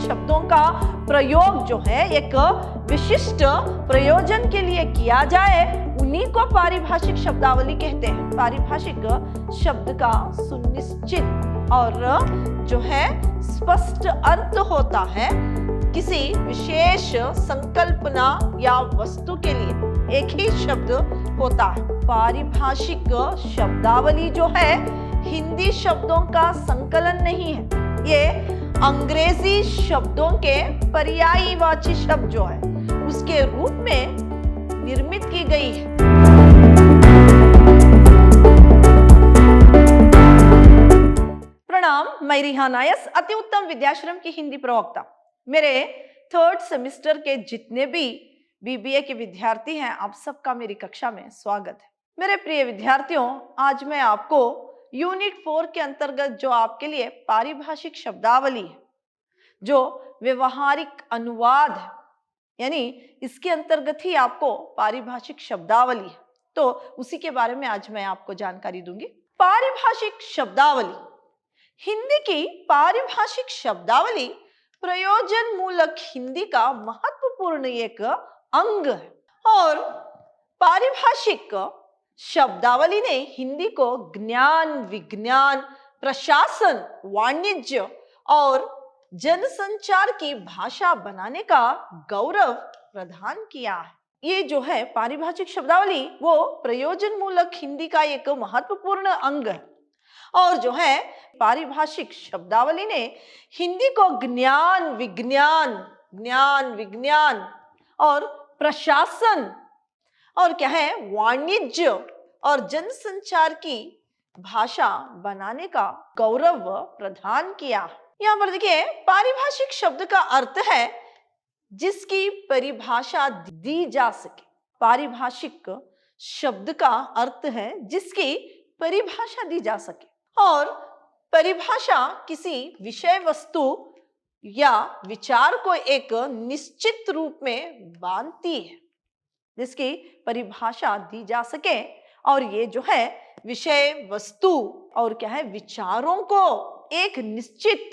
शब्दों का प्रयोग जो है एक विशिष्ट प्रयोजन के लिए किया जाए, उन्हीं को पारिभाषिक शब्दावली कहते हैं। पारिभाषिक शब्द का सुनिश्चित और जो है स्पष्ट अर्थ होता है किसी विशेष संकल्पना या वस्तु के लिए एक ही शब्द होता है। पारिभाषिक शब्दावली जो है हिंदी शब्दों का संकलन नहीं है, ये अंग्रेजी शब्दों के पर्यायवाची शब्द जो है उसके रूप में निर्मित की गई है। प्रणाम, मैं रिहाना यस, अति उत्तम विद्याश्रम की हिंदी प्रवक्ता। मेरे 3rd सेमेस्टर के जितने भी बीबीए के विद्यार्थी हैं, आप सबका मेरी कक्षा में स्वागत है। मेरे प्रिय विद्यार्थियों, आज मैं आपको यूनिट 4 के अंतर्गत जो आपके लिए पारिभाषिक शब्दावली है, जो व्यवहारिक अनुवाद है, यानी इसके अंतर्गत ही आपको पारिभाषिक शब्दावली है, तो उसी के बारे में आज मैं आपको जानकारी दूंगी। पारिभाषिक शब्दावली, हिंदी की पारिभाषिक शब्दावली प्रयोजन मूलक हिंदी का महत्वपूर्ण एक अंग है और पारिभाषिक शब्दावली ने हिंदी को ज्ञान, विज्ञान, प्रशासन, वाणिज्य और जनसंचार की भाषा बनाने का गौरव प्रदान किया है। ये जो है पारिभाषिक शब्दावली वो प्रयोजन मूलक हिंदी का एक महत्वपूर्ण अंग है और जो है पारिभाषिक शब्दावली ने हिंदी को ज्ञान, विज्ञान और प्रशासन और क्या है वाणिज्य और जनसंचार की भाषा बनाने का गौरव प्रदान किया। यहाँ पर देखिए, पारिभाषिक शब्द का अर्थ है जिसकी परिभाषा दी जा सके। पारिभाषिक शब्द का अर्थ है जिसकी परिभाषा दी जा सके और परिभाषा किसी विषय वस्तु या विचार को एक निश्चित रूप में बांधती है, जिसकी परिभाषा दी जा सके और ये जो है विषय वस्तु और क्या है विचारों को एक निश्चित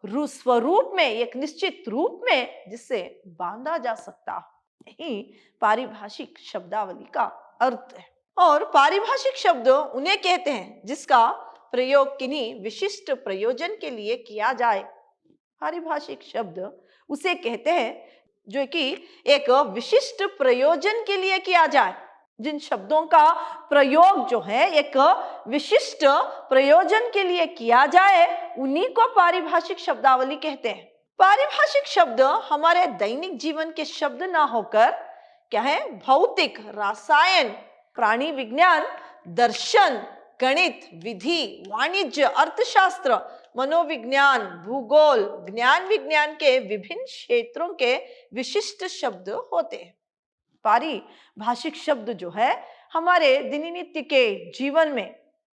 स्वरूप में, एक निश्चित रूप में जिससे बांधा जा सकता है, यही पारिभाषिक शब्दावली का अर्थ है। और पारिभाषिक शब्द उन्हें कहते हैं जिसका प्रयोग किन्हीं विशिष्ट प्रयोजन के लिए किया जाए। पारिभाषिक शब्द उसे कहते हैं जो कि एक विशिष्ट प्रयोजन के लिए किया जाए। जिन शब्दों का प्रयोग जो है एक विशिष्ट प्रयोजन के लिए किया जाए, उन्हीं को पारिभाषिक शब्दावली कहते हैं। पारिभाषिक शब्द हमारे दैनिक जीवन के शब्द ना होकर क्या है भौतिक, रसायन, प्राणी विज्ञान, दर्शन, गणित, विधि, वाणिज्य, अर्थशास्त्र, मनोविज्ञान, भूगोल, ज्ञान विज्ञान के विभिन्न क्षेत्रों के विशिष्ट शब्द होते हैं। पारिभाषिक शब्द जो है हमारे दिननित्य के जीवन में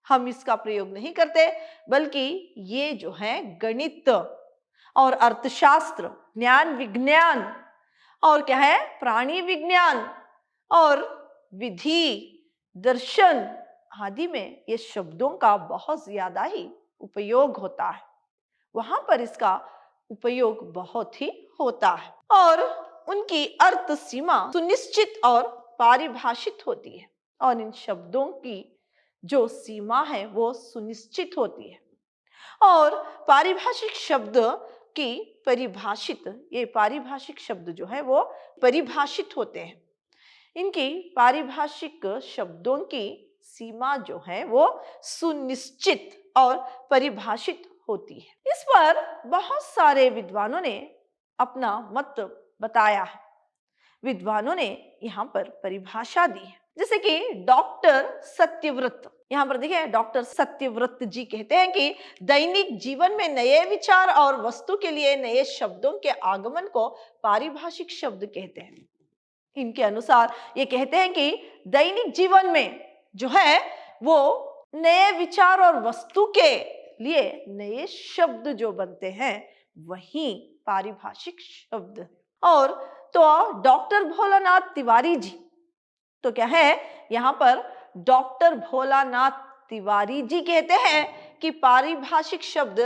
हम इसका प्रयोग नहीं करते, बल्कि ये जो है गणित और अर्थशास्त्र, ज्ञान विज्ञान और क्या है प्राणी विज्ञान और विधि, दर्शन आदि में ये शब्दों का बहुत ज्यादा ही उपयोग होता है। वहां पर इसका उपयोग बहुत ही होता है और उनकी अर्थ सीमा सुनिश्चित और पारिभाषित होती है और इन शब्दों की जो सीमा है वो सुनिश्चित होती है और पारिभाषिक शब्द की परिभाषित, ये पारिभाषिक शब्द जो है वो परिभाषित होते हैं। इनकी पारिभाषिक शब्दों की सीमा जो है वो सुनिश्चित और परिभाषित होती है। इस पर बहुत सारे विद्वानों ने अपना मत बताया है। विद्वानों ने यहाँ पर परिभाषा दी है, जैसे कि डॉक्टर सत्यव्रत, यहाँ पर देखिए डॉक्टर सत्यव्रत जी कहते हैं कि दैनिक जीवन में नए विचार और वस्तु के लिए नए शब्दों के आगमन को पारिभाषिक शब्द कहते हैं। इनके अनुसार ये कहते हैं कि दैनिक जीवन में जो है वो नए विचार और वस्तु के लिए नए शब्द जो बनते हैं वही पारिभाषिक शब्द। और तो डॉक्टर भोलानाथ तिवारी जी, तो क्या है यहाँ पर डॉक्टर भोलानाथ तिवारी जी कहते हैं कि पारिभाषिक शब्द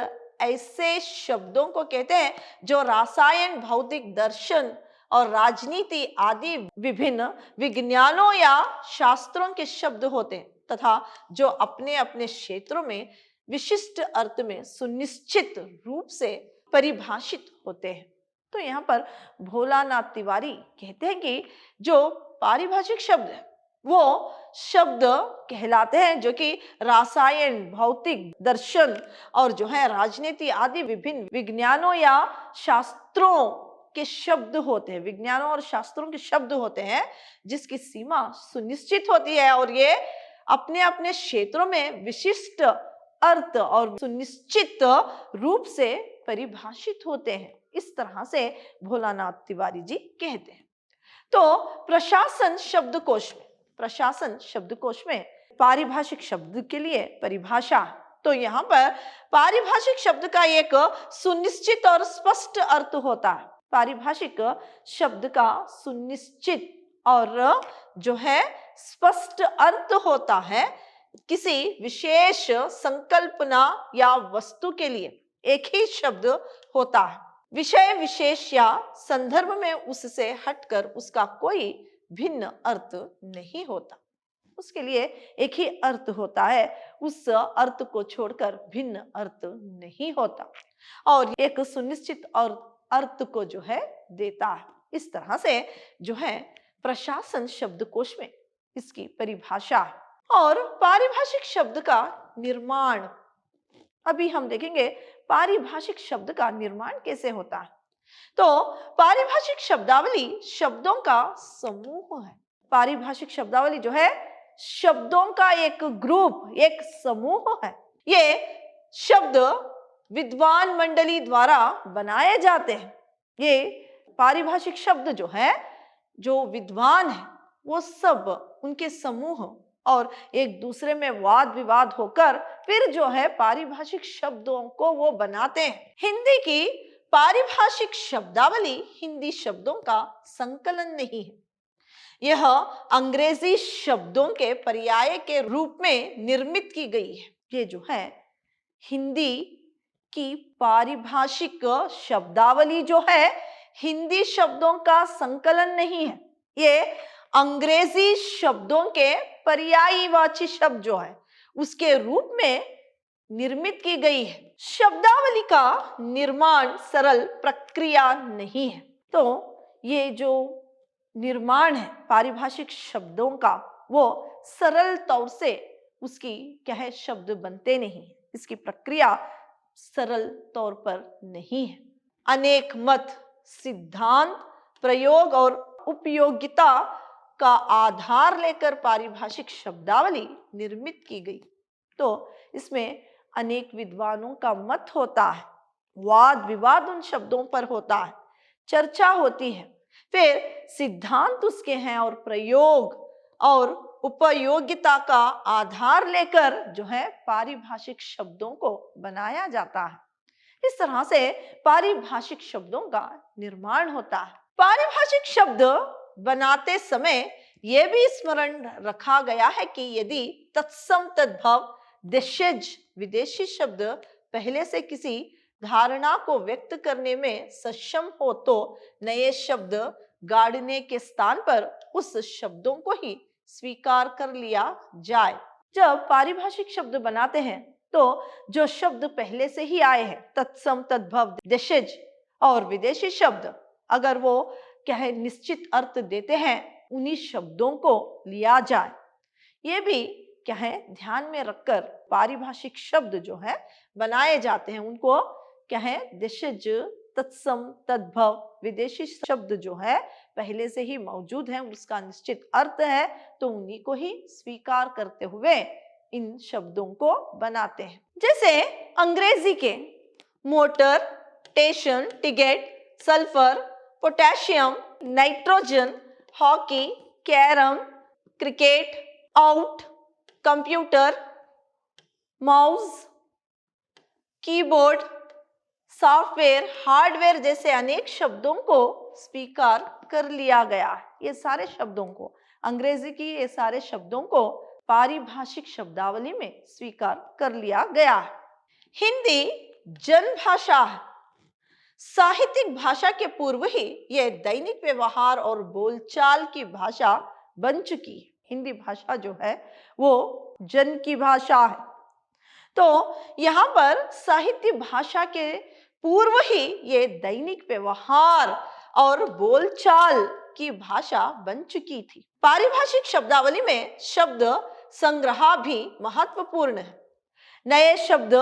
ऐसे शब्दों को कहते हैं जो रसायन, भौतिक, दर्शन और राजनीति आदि विभिन्न विज्ञानों या शास्त्रों के शब्द होते हैं तथा जो अपने अपने क्षेत्रों में विशिष्ट अर्थ में सुनिश्चित रूप से परिभाषित होते हैं। तो यहाँ पर भोलानाथ तिवारी कहते हैं कि जो पारिभाषिक शब्द है वो शब्द कहलाते हैं जो कि रसायन, भौतिक, दर्शन और जो है राजनीति आदि विभिन्न विज्ञानों या शास्त्रों के शब्द होते हैं, विज्ञानों और शास्त्रों के शब्द होते हैं जिसकी सीमा सुनिश्चित होती है और ये अपने अपने क्षेत्रों में विशिष्ट अर्थ और सुनिश्चित रूप से परिभाषित होते हैं। इस तरह से भोलानाथ तिवारी जी कहते हैं। तो प्रशासन शब्दकोश में पारिभाषिक शब्द के लिए परिभाषा। तो यहाँ पर पारिभाषिक शब्द का एक सुनिश्चित और स्पष्ट अर्थ होता है। पारिभाषिक शब्द का सुनिश्चित और जो है स्पष्ट अर्थ होता है किसी विशेष संकल्पना या वस्तु के लिए एक ही शब्द होता है। विषय विशेष या संदर्भ में उससे हटकर उसका कोई भिन्न अर्थ नहीं होता। उसके लिए एक ही अर्थ होता है, उस अर्थ को छोड़कर भिन्न अर्थ नहीं होता और एक सुनिश्चित और अर्थ को जो है देता है। इस तरह से जो है प्रशासन शब्दकोश में इसकी परिभाषा है। और पारिभाषिक शब्द का निर्माण, अभी हम देखेंगे पारिभाषिक शब्द का निर्माण कैसे होता है। तो पारिभाषिक शब्दावली शब्दों का समूह है। पारिभाषिक शब्दावली जो है शब्दों का एक ग्रुप, एक समूह है। ये शब्द विद्वान मंडली द्वारा बनाए जाते हैं। ये पारिभाषिक शब्द जो है, जो विद्वान है वो सब उनके समूह और एक दूसरे में वाद विवाद होकर फिर जो है पारिभाषिक शब्दों को वो बनाते हैं। हिंदी की पारिभाषिक शब्दावली हिंदी शब्दों का संकलन नहीं है। यह अंग्रेजी शब्दों के पर्याय के रूप में निर्मित की गई है। ये जो है हिंदी की पारिभाषिक शब्दावली जो है हिंदी शब्दों का संकलन नहीं है। ये अंग्रेजी शब्दों के पर्यायवाची शब्द जो है उसके रूप में निर्मित की गई है। शब्दावली का निर्माण सरल प्रक्रिया नहीं है। तो ये जो निर्माण है पारिभाषिक शब्दों का वो सरल तौर से उसकी क्या है शब्द बनते नहीं, इसकी प्रक्रिया सरल तौर पर नहीं है। अनेक मत, सिद्धांत, प्रयोग और उपयोगिता का आधार लेकर पारिभाषिक शब्दावली निर्मित की गई। तो इसमें अनेक विद्वानों का मत होता है, वाद विवाद उन शब्दों पर होता है, चर्चा होती है, फिर सिद्धांत उसके हैं और प्रयोग और उपयोगिता का आधार लेकर जो है पारिभाषिक शब्दों को बनाया जाता है। इस तरह से पारिभाषिक शब्दों का निर्माण होता है। पारिभाषिक शब्द बनाते समय यह भी स्मरण रखा गया है कि यदि तत्सम तद्भव देशज विदेशी शब्द पहले से किसी धारणा को व्यक्त करने में सक्षम हो तो नए शब्द गाड़ने के स्थान पर उस शब्दों को ही स्वीकार कर लिया जाए। जब पारिभाषिक शब्द बनाते हैं तो जो शब्द पहले से ही आए हैं तत्सम तद्भव देशज और विदेशी शब्द अगर वो क्या है निश्चित अर्थ देते हैं उन्हीं शब्दों को लिया जाए। ये भी क्या है ध्यान में रखकर पारिभाषिक शब्द जो है बनाए जाते हैं। उनको क्या है देशज, तत्सम, तद्भव, विदेशी शब्द जो है पहले से ही मौजूद है, उसका निश्चित अर्थ है, तो उन्हीं को ही स्वीकार करते हुए इन शब्दों को बनाते हैं। जैसे अंग्रेजी के motor, station, ticket, sulphur, potassium, nitrogen, hockey, carrom, cricket, out, computer, mouse, keyboard, software, hardware जैसे अनेक शब्दों को स्वीकार कर लिया गया है। ये सारे शब्दों को, अंग्रेजी की ये सारे शब्दों को पारिभाषिक शब्दावली में स्वीकार कर लिया गया है। हिंदी जन भाषा है। साहित्यिक भाषा के पूर्व ही यह दैनिक व्यवहार और बोलचाल की भाषा बन चुकी है। हिंदी भाषा जो है वो जन की भाषा है। तो यहाँ पर साहित्य भाषा के पूर्व ही ये दैनिक व्यवहार और बोलचाल की भाषा बन चुकी थी। पारिभाषिक शब्दावली में शब्द संग्रह भी महत्वपूर्ण है। नए शब्द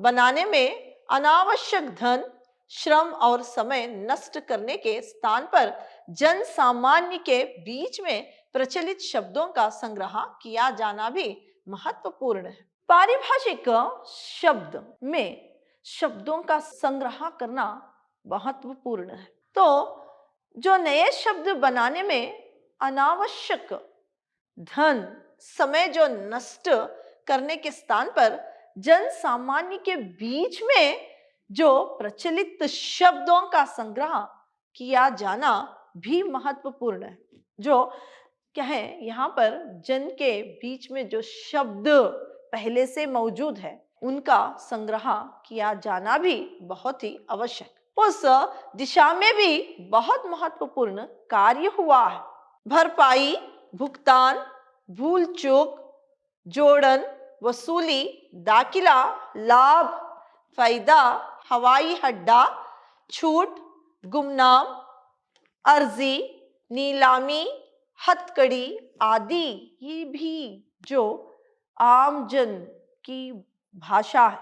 बनाने में अनावश्यक धन, श्रम और समय नष्ट करने के स्थान पर जन सामान्य के बीच में प्रचलित शब्दों का संग्रह किया जाना भी महत्वपूर्ण है। पारिभाषिक शब्द में शब्दों का संग्रह करना महत्वपूर्ण है। तो जो नए शब्द बनाने में अनावश्यक धन, समय जो नष्ट करने के स्थान पर जन सामान्य के बीच में जो प्रचलित शब्दों का संग्रह किया जाना भी महत्वपूर्ण है। जो क्या है, यहाँ पर जन के बीच में जो शब्द पहले से मौजूद है उनका संग्रह किया जाना भी बहुत ही आवश्यक। उस दिशा में भी बहुत महत्वपूर्ण कार्य हुआ है। भरपाई, भुगतान, भूल चूक, जोड़न, वसूली, दाखिला, लाभ, फायदा, हवाई अड्डा, छूट, गुमनाम, अर्जी, नीलामी, हथकड़ी आदि ये भी जो आम जन की भाषा है,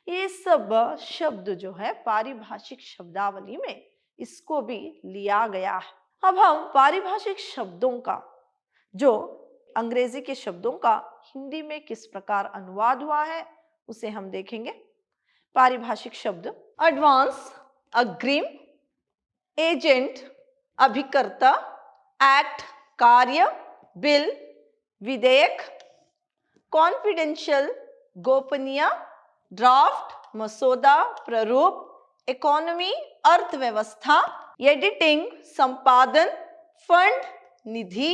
ये सब शब्द जो है पारिभाषिक शब्दावली में इसको भी लिया गया है। अब हम पारिभाषिक शब्दों का, जो अंग्रेजी के शब्दों का हिंदी में किस प्रकार अनुवाद हुआ है उसे हम देखेंगे। पारिभाषिक शब्द: एडवांस, अग्रिम, एजेंट, अभिकर्ता, एक्ट, कार्य, बिल, विधेयक, कॉन्फिडेंशियल, गोपनीय, ड्राफ्ट, मसौदा, प्रारूप, इकोनॉमी, अर्थव्यवस्था, एडिटिंग, संपादन, फंड, निधि,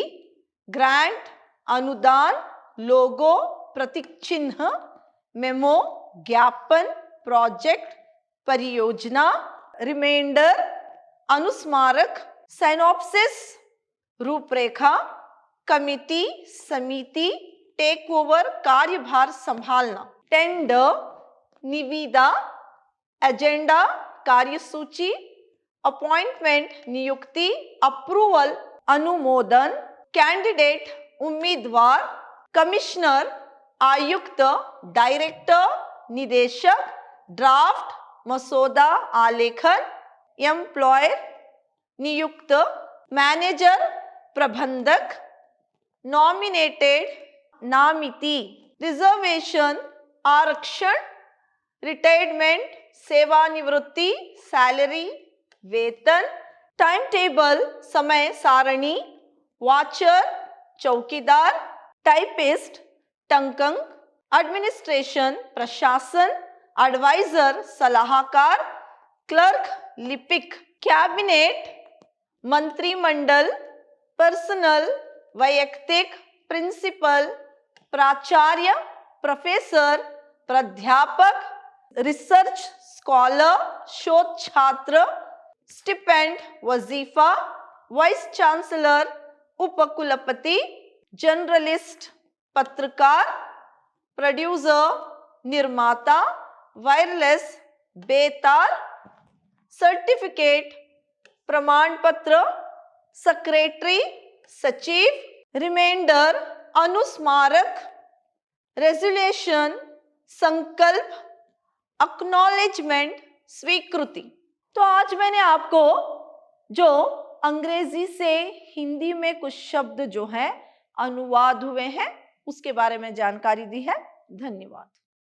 ग्रांट, अनुदान, लोगो, प्रतीक चिन्ह, मेमो, ज्ञापन, प्रोजेक्ट, परियोजना, रिमाइंडर, अनुस्मारक, साइनॉप्सिस, रूपरेखा, कमिटी, समिति, टेक ओवर, कार्यभार संभालना, टेंडर, निविदा, एजेंडा, कार्यसूची, अपॉइंटमेंट, नियुक्ति, अप्रूवल, अनुमोदन, कैंडिडेट, उम्मीदवार, कमिश्नर, आयुक्त, डायरेक्टर, निदेशक, ड्राफ्ट, मसौदा, आलेखन, एम्प्लॉयर, नियुक्त, मैनेजर, प्रबंधक, नॉमिनेटेड, नामिती, रिजर्वेशन, आरक्षण, रिटायरमेंट, सेवानिवृत्ति, सैलरी, वेतन, टाइम टेबल, समय सारणी, वॉचर, चौकीदार, टाइपिस्ट, टंकंग, एडमिनिस्ट्रेशन, प्रशासन, एडवाइजर, सलाहकार, क्लर्क, लिपिक, कैबिनेट, मंत्रिमंडल, पर्सनल, वैयक्तिक, प्रिंसिपल, प्राचार्य, प्रोफेसर, प्राध्यापक, रिसर्च स्कॉलर, शोध छात्र, स्टिपेंड, वजीफा, वाइस चांसलर, उपकुलपति, जर्नलिस्ट, पत्रकार, प्रोड्यूसर, निर्माता, वायरलेस, बेतार, सर्टिफिकेट, प्रमाण पत्र, सेक्रेटरी, सचिव, रिमाइंडर, अनुस्मारक, रेजोल्यूशन, संकल्प, एक्नॉलेजमेंट, स्वीकृति। तो आज मैंने आपको जो अंग्रेजी से हिंदी में कुछ शब्द जो हैं अनुवाद हुए हैं उसके बारे में जानकारी दी है। धन्यवाद।